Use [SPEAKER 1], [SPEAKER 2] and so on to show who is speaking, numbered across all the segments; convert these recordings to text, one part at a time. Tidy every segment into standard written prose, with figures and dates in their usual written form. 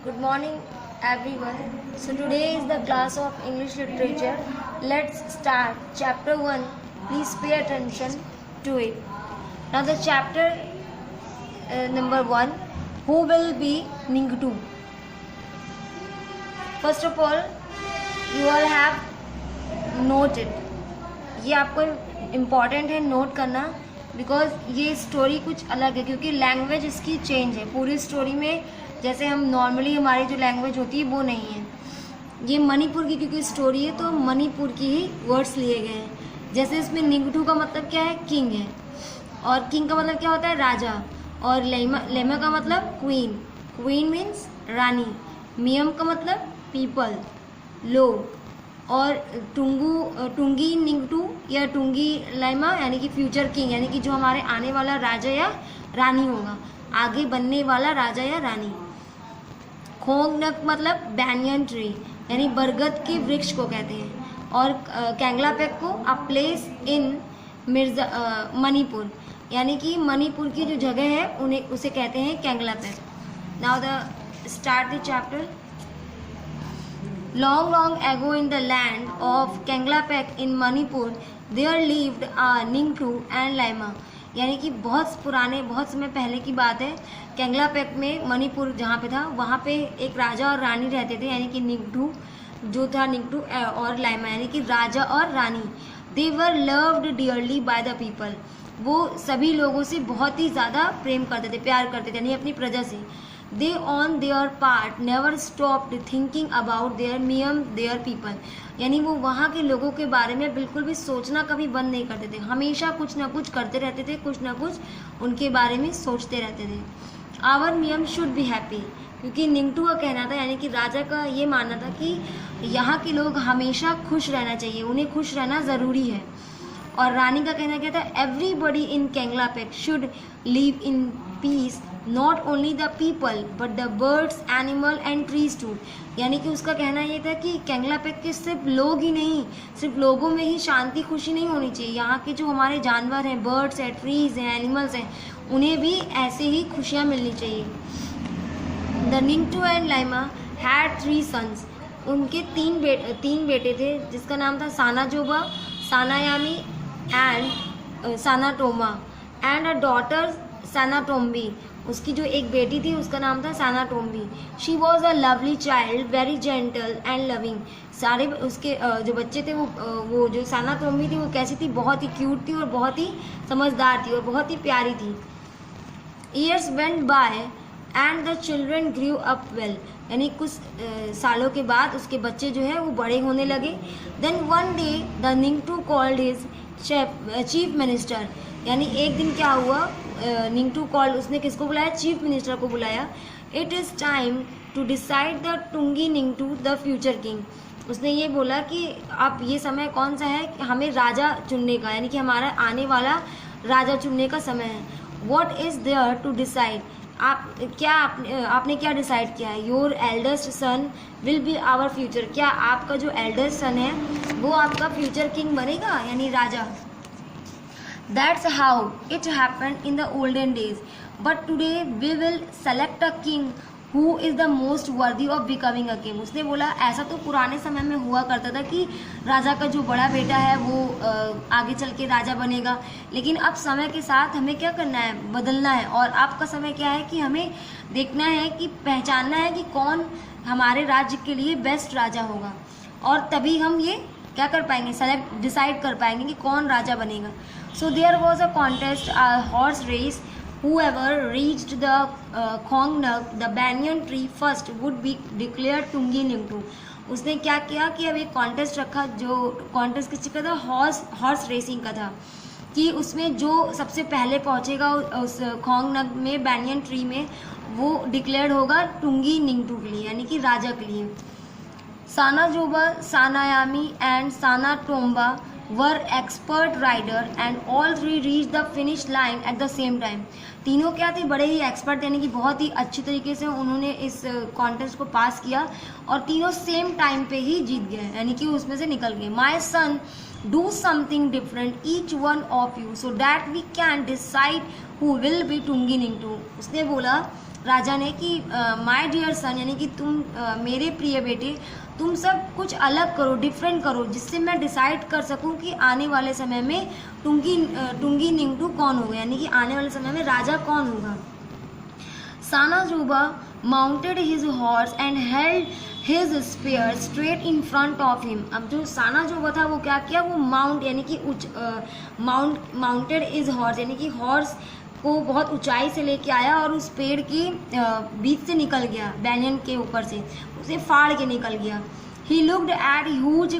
[SPEAKER 1] Good morning, everyone. So today is the class of English literature. Let's start chapter 1. Please pay attention to it. Now the chapter number 1. Who will be Ningtu? First of all, you all have noted. ये आपको important है note करना, because ये story कुछ अलग है क्योंकि language इसकी चेंज है. पूरी स्टोरी में जैसे हम नॉर्मली हमारी जो लैंग्वेज होती है वो नहीं है. ये मणिपुर की क्योंकि स्टोरी है तो मणिपुर की ही वर्ड्स लिए गए हैं. जैसे इसमें निंगटू का मतलब क्या है, किंग है, और किंग का मतलब क्या होता है, राजा, और लेमा का मतलब क्वीन. क्वीन मीन्स रानी. मियम का मतलब पीपल, लोग, और टुंगी निंगटू या टुंगी लाइमा यानी कि फ्यूचर किंग, यानी कि जो हमारे आने वाला राजा या रानी होगा, आगे बनने वाला राजा या रानी. खोंगनक मतलब बैनियन ट्री यानी बरगद के वृक्ष को कहते हैं. और कैंगलापेक को अ प्लेस इन मणिपुर यानी कि मणिपुर की जो जगह है उन्हें उसे कहते हैं Kangleipak. Now the start the chapter. Long, long ago in the land of Kanglapek in Manipur, there lived a Ningtu and Laima. यानी कि बहुत पुराने, बहुत समय पहले की बात है. कैंगलापेक में, मणिपुर जहाँ पे था, वहाँ पे एक राजा और रानी रहते थे, यानी कि निंगटू जो था, निंगटू और लाइमा यानी कि राजा और रानी. They were loved dearly by the people. वो सभी लोगों से बहुत ही ज़्यादा प्रेम करते थे, प्यार करते थे, यानी अपनी प्रजा से. They on their part never stopped thinking about their miyam, their people. यानी वो वहाँ के लोगों के बारे में बिल्कुल भी सोचना कभी बंद नहीं करते थे. हमेशा कुछ ना कुछ करते रहते थे, कुछ ना कुछ उनके बारे में सोचते रहते थे. Our miyam should be happy. क्योंकि निंगटू का कहना था, यानी कि राजा का ये मानना था कि यहाँ के लोग हमेशा खुश रहना चाहिए, उन्हें खुश रहना ज़रूरी है. और रानी का कहना क्या था, everybody in Kangleipak should live in peace, not only the people but the birds, animal and trees too. यानी कि उसका कहना ये था कि कैंगलापेक के सिर्फ लोग ही नहीं, सिर्फ लोगों में ही शांति खुशी नहीं होनी चाहिए. यहाँ के जो हमारे जानवर हैं, बर्ड्स हैं, ट्रीज हैं, एनिमल्स हैं, उन्हें भी ऐसे ही खुशियाँ मिलनी चाहिए. The Ningthou and Leima had 3 sons. उनके तीन बेटे थे, जिसका नाम था Sanajaoba, Sanayaima and Sanatomba, and a daughter Sanatombi. उसकी जो एक बेटी थी उसका नाम था Sanatombi. She was a lovely child, very gentle and loving. सारे उसके जो बच्चे थे वो जो सानाटोम्बी थी वो कैसी थी, बहुत ही क्यूट थी और बहुत ही समझदार थी और बहुत ही प्यारी थी. Years went by and the children grew up well. यानी कुछ सालों के बाद उसके बच्चे जो है वो बड़े होने लगे. Then one day the Ningthou called his chief minister. यानी एक दिन क्या हुआ, निंगटू कॉल्ड, उसने किसको बुलाया, चीफ मिनिस्टर को बुलाया. It is time to decide the Tungi Ningthou the future king. उसने ये बोला कि अब ये समय कौन सा है, हमें राजा चुनने का, यानी कि हमारा आने वाला राजा चुनने का समय है. What is there to decide. आपने क्या डिसाइड किया है. Your eldest son will be our future. क्या आपका जो एल्डेस्ट सन है वो आपका फ्यूचर किंग बनेगा, यानी राजा. That's how it happened in the olden days. But today we will select a king who is the most worthy of becoming a king. उसने बोला ऐसा तो पुराने समय में हुआ करता था कि राजा का जो बड़ा बेटा है वो आगे चल के राजा बनेगा, लेकिन अब समय के साथ हमें क्या करना है, बदलना है. और आपका समय क्या है कि हमें देखना है कि पहचानना है कि कौन हमारे राज्य के लिए बेस्ट राजा होगा, और तभी हम ये क्या कर पाएंगे, सेलेक्ट डिसाइड कर पाएंगे कि कौन राजा बनेगा. So there was a contest, a horse race. whoever reached the Khongnang the banyan tree first would be declare Tungi निंगटू. उसने क्या किया कि अब एक कॉन्टेस्ट रखा, जो कॉन्टेस्ट किस चीज़ का था, हॉर्स रेसिंग का था, कि उसमें जो सबसे पहले पहुंचेगा उस खोंगनक में, बैनियन ट्री में, वो डिक्लेयर होगा टुंगी निंगटू के लिए, यानी कि राजा के लिए. Sanajaoba, Sanayaima and Sanatomba were expert rider and all 3 reach the finish line at the same time. तीनों क्या थे, बड़े ही एक्सपर्ट, यानी कि बहुत ही अच्छी तरीके से उन्होंने इस कॉन्टेस्ट को पास किया और तीनों सेम टाइम पे ही जीत गए, यानी कि उसमें से निकल गए. My son do something different each one of you so that we can decide who will be tunggi निंगटू. उसने बोला राजा ने कि माय डियर सन, यानी कि तुम मेरे प्रिय बेटे, तुम सब कुछ अलग करो, डिफरेंट करो, जिससे मैं डिसाइड कर सकूं कि आने वाले समय में टुंगी निंगटू कौन होगा, यानी कि आने वाले समय में राजा कौन होगा। Sanajaoba mounted his horse and held his spear straight in front of him. अब जो सानाजोबा था वो क्या किया, वो माउंट यानी कि माउंटेड इज हॉर्स, यानी कि हॉर्स को बहुत ऊंचाई से लेके आया और उस पेड़ की बीच से निकल गया, बैनियन के ऊपर से उसे फाड़ के निकल गया। He looked at huge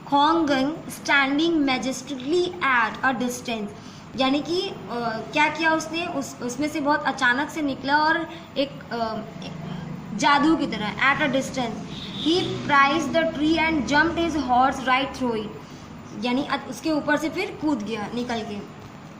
[SPEAKER 1] khongnang standing majestically at a distance, यानी कि क्या किया उसने, उसमें से बहुत अचानक से निकला और एक जादू की तरह, at a distance. He prize the tree and jumped his horse right through it, यानी उसके ऊपर से फिर कूद गया निकल के।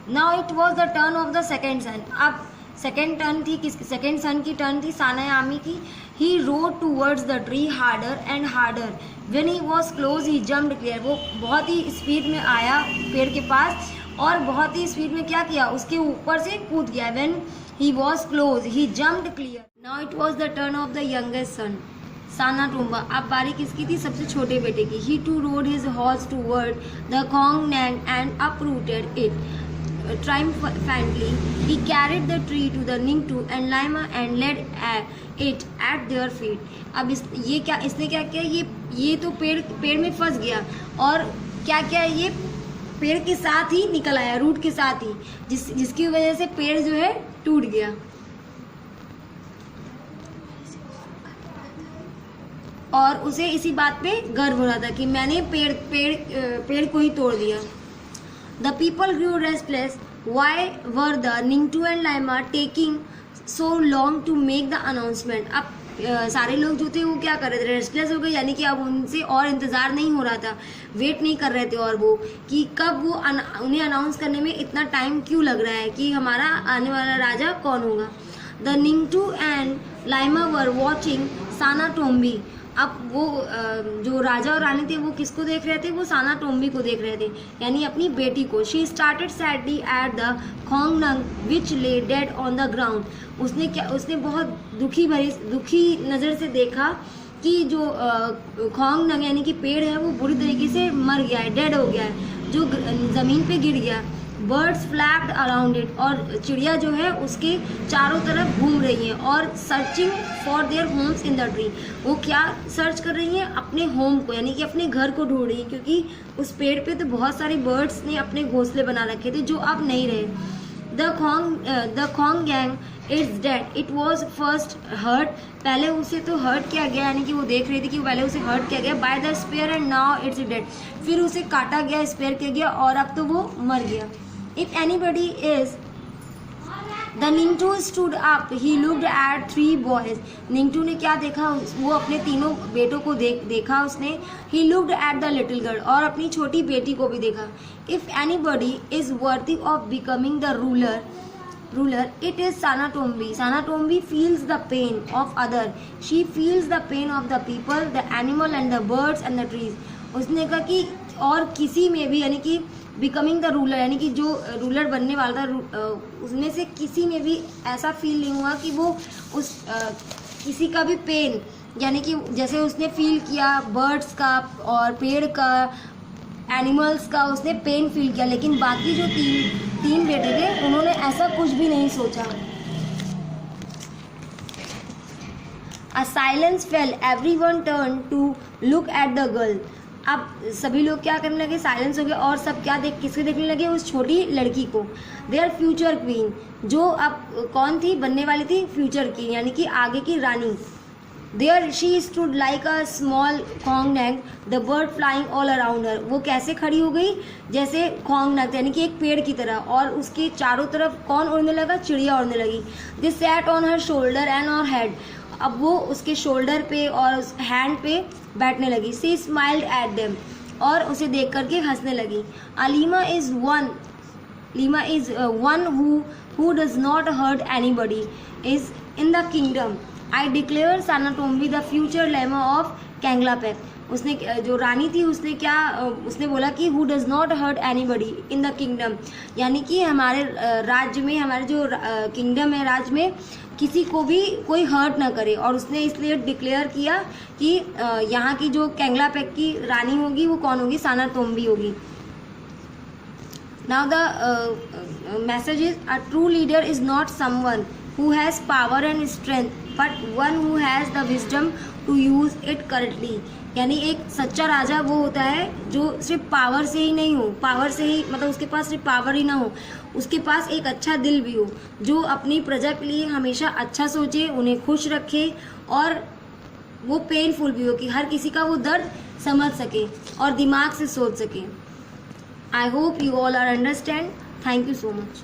[SPEAKER 1] Now it was the turn of the second son. अब सेकेंड टर्न थी किसकी, सेकेंड सन की टर्न थी सानायामी की। He rode towards the tree harder and harder, when he was close he jumped clear. वो बहुत ही स्पीड में आया पेड़ के पास और बहुत ही स्पीड में क्या किया, उसके ऊपर से कूद गया। When he was close he jumped clear. Now it was the turn of the youngest son Sanatomba. अब बारी किसकी थी, सबसे छोटे बेटे की। He too rode his horse toward the khongnang and uprooted it triumphantly. He carried the tree to the Ningtu and Laima and laid it at their feet. अब इसने क्या किया, ये तो पेड़ में फंस गया और क्या किया, ये पेड़ के साथ ही निकल आया, रूट के साथ ही, जिसकी वजह से पेड़ जो है टूट गया। और उसे इसी बात पे गर्व हो रहा था कि मैंने पेड़ को ही तोड़ दिया। The people grew restless. Why were the Ningtu and Laima taking so long to make the announcement? अब सारे लोग जो थे वो क्या कर रहे थे, रेस्टलेस हो गए, यानी कि अब उनसे और इंतज़ार नहीं हो रहा था, वेट नहीं कर रहे थे और वो कि कब वो उन्हें अनाउंस करने में इतना टाइम क्यों लग रहा है कि हमारा आने वाला राजा कौन होगा। The Ningtu and Laima were watching Sanatombi. अब वो जो राजा और रानी थे वो किसको देख रहे थे, वो सानाटोम्बी को देख रहे थे, यानी अपनी बेटी को। She stared sadly at the khongnang which lay dead on the ground. उसने बहुत दुखी नज़र से देखा कि जो खोंगनंग यानी कि पेड़ है वो बुरी तरीके से मर गया है, डेड हो गया है, जो ज़मीन पे गिर गया। बर्ड्स फ्लैप्ड अराउंड इट, और चिड़िया जो है उसके चारों तरफ घूम रही हैं और searching for their homes in the tree. वो क्या सर्च कर रही हैं, अपने होम को, यानी कि अपने घर को ढूंढ रही हैं, क्योंकि उस पेड़ पे तो बहुत सारे बर्ड्स ने अपने घोंसले बना रखे थे जो अब नहीं रहे। The khongnang it's dead, it was first hurt, पहले उसे तो हर्ट किया गया, यानी कि वो देख रही थी कि पहले उसे हर्ट किया गया by the spear and now it's dead, फिर उसे काटा गया, स्पेयर किया गया और अब तो वो मर गया। If anybody is, the Ningtu stood up. He looked at 3 boys. Ningtu ने क्या देखा, वो अपने तीनों बेटों को देखा उसने। He looked at the little girl, और अपनी छोटी बेटी को भी देखा। If anybody is worthy of becoming the ruler, it is Sanatombi. Sanatombi feels the pain of other. She feels the pain of the people, the animal and the birds and the trees. उसने कहा कि और किसी में भी, यानी कि becoming the ruler, यानी कि जो रूलर बनने वाला था, उसमें से किसी में भी ऐसा फील नहीं हुआ कि वो उस किसी का भी पेन, यानी कि जैसे उसने फील किया बर्ड्स का और पेड़ का, एनिमल्स का उसने पेन फील किया, लेकिन बाकी जो तीन बेटे थे उन्होंने ऐसा कुछ भी नहीं सोचा। A silence fell. Everyone turned to look at the girl. अब सभी लोग क्या करने लगे, साइलेंस हो गया और सब क्या किसके देखने लगे, उस छोटी लड़की को। देयर फ्यूचर क्वीन, जो अब कौन थी, बनने वाली थी फ्यूचर की, यानी कि आगे की रानी। There she stood like a small khongnang, the bird flying all around her. वो कैसे खड़ी हो गई, जैसे खोंगनैंग यानी कि एक पेड़ की तरह, और उसके चारों तरफ कौन उड़ने लगा, चिड़िया उड़ने लगी। This sat on her shoulder and on head, अब वो उसके शोल्डर पे और उस हैंड पे बैठने लगी। सी स्माइल्ड एट देम, और उसे देख करके हंसने लगी। Leima is one who does not hurt anybody is in the kingdom. I declare Sanatombi the future Leima of Kangleipak. उसने जो रानी थी उसने क्या उसने बोला कि who does not hurt anybody in the kingdom, यानी कि हमारे राज्य में, हमारे जो किंगडम है, राज्य में किसी को भी कोई हर्ट ना करे। और उसने इसलिए डिक्लेयर किया कि यहाँ की जो कैंगलापैक की रानी होगी वो कौन होगी, सानातोम्बी होगी। Now the message is a true leader is not someone who has power and strength but one who has the wisdom to use it correctly। यानी एक सच्चा राजा वो होता है जो सिर्फ पावर से ही नहीं हो, पावर से ही मतलब उसके पास सिर्फ पावर ही ना हो, उसके पास एक अच्छा दिल भी हो, जो अपनी प्रजा के लिए हमेशा अच्छा सोचे, उन्हें खुश रखे और वो पेनफुल भी हो कि हर किसी का वो दर्द समझ सके और दिमाग से सोच सके। I hope you all are understand. Thank you so much.